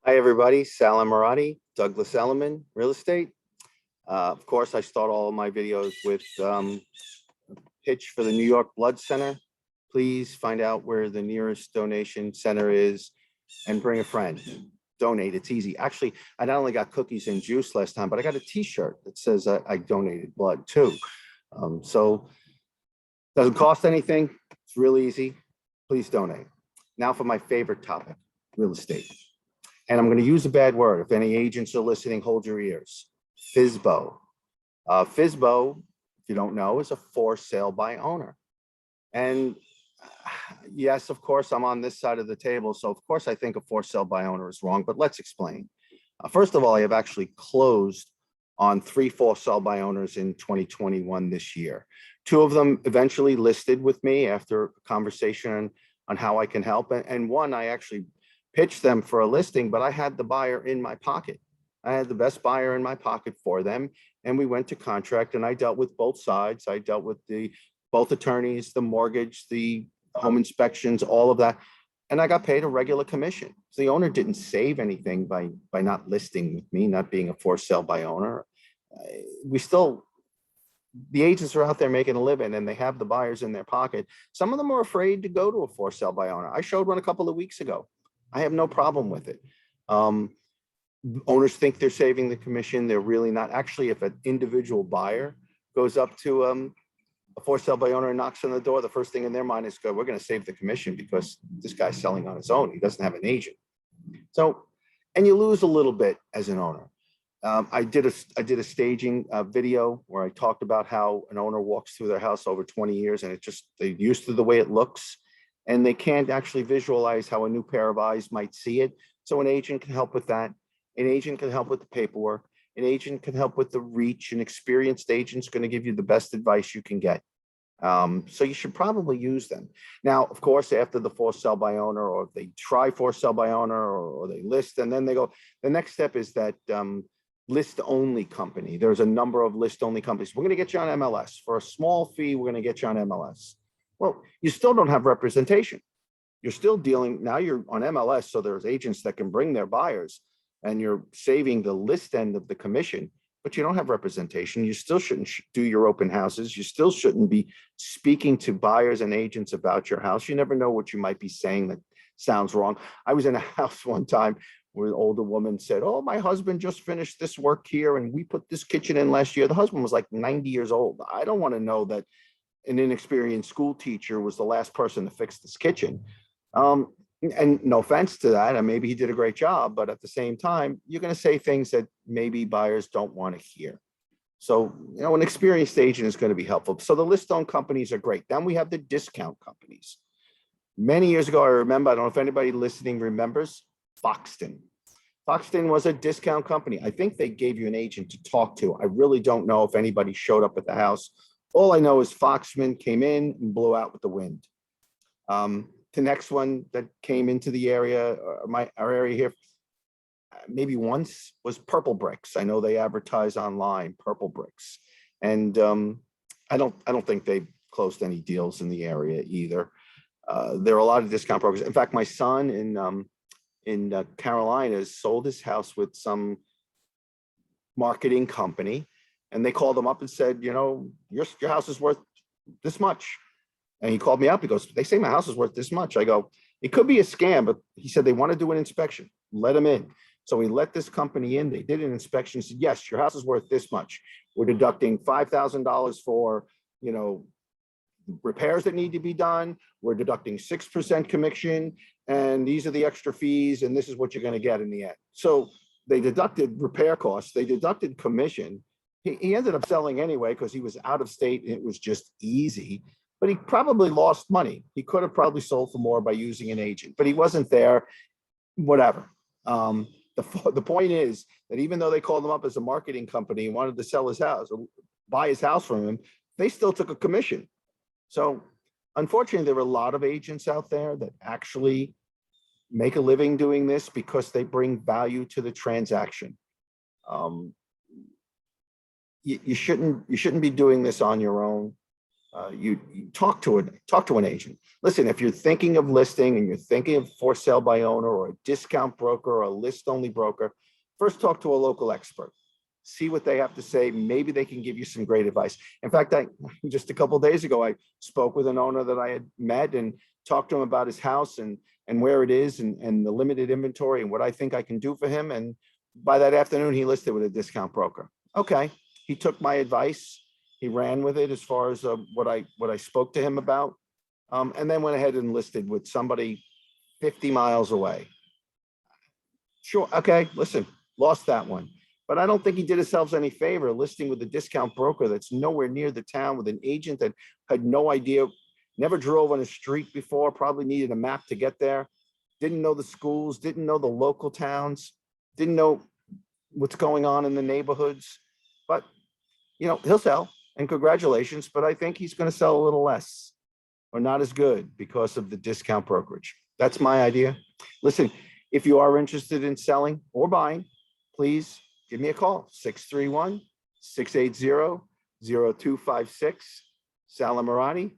Hi, everybody. Sal Amorati, Douglas Elliman, Real Estate. Of course, I start all of my videos with pitch for the New York Blood Center. Please find out where the nearest donation center is and bring a friend. Donate. It's easy. Actually, I not only got cookies and juice last time, but I got a T-shirt that says I donated blood too. So doesn't cost anything. It's really easy. Please donate. Now for my favorite topic, real estate. And I'm going to use a bad word. If any agents are listening, hold your ears. FiSBO. FiSBO, if you don't know, is a for sale by owner. And yes, of course, I'm on this side of the table. So of course, I think a for sale by owner is wrong, but let's explain. First of all, I have actually closed on 3 for sale by owners in 2021 this year. 2 of them eventually listed with me after a conversation on how I can help. And one, I actually pitched them for a listing, but I had the buyer in my pocket. I had the best buyer in my pocket for them. And we went to contract and I dealt with both sides. I dealt with both attorneys, the mortgage, the home inspections, all of that. And I got paid a regular commission. So the owner didn't save anything by not listing with me, not being a for sale by owner. The agents are out there making a living and they have the buyers in their pocket. Some of them are afraid to go to a for sale by owner. I showed one a couple of weeks ago. I have no problem with it. Owners think they're saving the commission. They're really not. Actually, if an individual buyer goes up to a for sale by owner and knocks on the door, the first thing in their mind is, we're going to save the commission because this guy's selling on his own. He doesn't have an agent. So, and you lose a little bit as an owner. I did a staging video where I talked about how an owner walks through their house over 20 years and they're used to the way it looks. And they can't actually visualize how a new pair of eyes might see it. So an agent can help with that. An agent can help with the paperwork. An agent can help with the reach. An experienced agent's going to give you the best advice you can get. So you should probably use them. Now, of course, after the for sale by owner, or if they try for sale by owner, or they list, and then they go, the next step is that list only company. There's a number of list only companies. We're going to get you on MLS. For a small fee, we're going to get you on MLS. Well, you still don't have representation. You're still dealing, now you're on MLS, so there's agents that can bring their buyers and you're saving the list end of the commission, but you don't have representation. You still shouldn't do your open houses. You still shouldn't be speaking to buyers and agents about your house. You never know what you might be saying that sounds wrong. I was in a house one time where an older woman said, "Oh, my husband just finished this work here and we put this kitchen in last year." The husband was like 90 years old. I don't want to know that an inexperienced school teacher was the last person to fix this kitchen. And no offense to that, and maybe he did a great job, but at the same time, you're going to say things that maybe buyers don't want to hear. So, an experienced agent is going to be helpful. So the list-own companies are great. Then we have the discount companies. Many years ago, I remember, I don't know if anybody listening remembers, Foxton. Foxton was a discount company. I think they gave you an agent to talk to. I really don't know if anybody showed up at the house. All I know is Foxman came in and blew out with the wind. The next one that came into the area, our area here, maybe once, was Purple Bricks. I know they advertise online, Purple Bricks, and I don't think they've closed any deals in the area either. There are a lot of discount brokers. In fact, my son in Carolinas sold his house with some marketing company. And they called him up and said, your house is worth this much. And he called me up. He goes, "They say my house is worth this much." I go, "It could be a scam," but he said they want to do an inspection. Let them in. So we let this company in. They did an inspection. Said, "Yes, your house is worth this much. We're deducting $5,000 for, repairs that need to be done. We're deducting 6% commission, and these are the extra fees, and this is what you're going to get in the end." So they deducted repair costs. They deducted commission. He ended up selling anyway because he was out of state and it was just easy, but he probably lost money. He could have probably sold for more by using an agent, but he wasn't there, whatever. The point is that even though they called him up as a marketing company and wanted to sell his house or buy his house from him, they still took a commission. So unfortunately, there are a lot of agents out there that actually make a living doing this because they bring value to the transaction. You shouldn't be doing this on your own. You talk to an agent. Listen, if you're thinking of listing and you're thinking of for sale by owner or a discount broker or a list only broker, first talk to a local expert. See what they have to say. Maybe they can give you some great advice. In fact, I just a couple of days ago, I spoke with an owner that I had met and talked to him about his house and where it is and the limited inventory and what I think I can do for him. And by that afternoon, he listed with a discount broker. Okay, he took my advice. He ran with it as far as what I spoke to him about, and then went ahead and listed with somebody 50 miles away. Sure, okay, listen, lost that one. But I don't think he did himself any favor listing with a discount broker that's nowhere near the town with an agent that had no idea, never drove on a street before, probably needed a map to get there, didn't know the schools, didn't know the local towns, didn't know what's going on in the neighborhoods. But, he'll sell, and congratulations, but I think he's going to sell a little less or not as good because of the discount brokerage. That's my idea. Listen, if you are interested in selling or buying, please give me a call, 631-680-0256. Sal Amorati,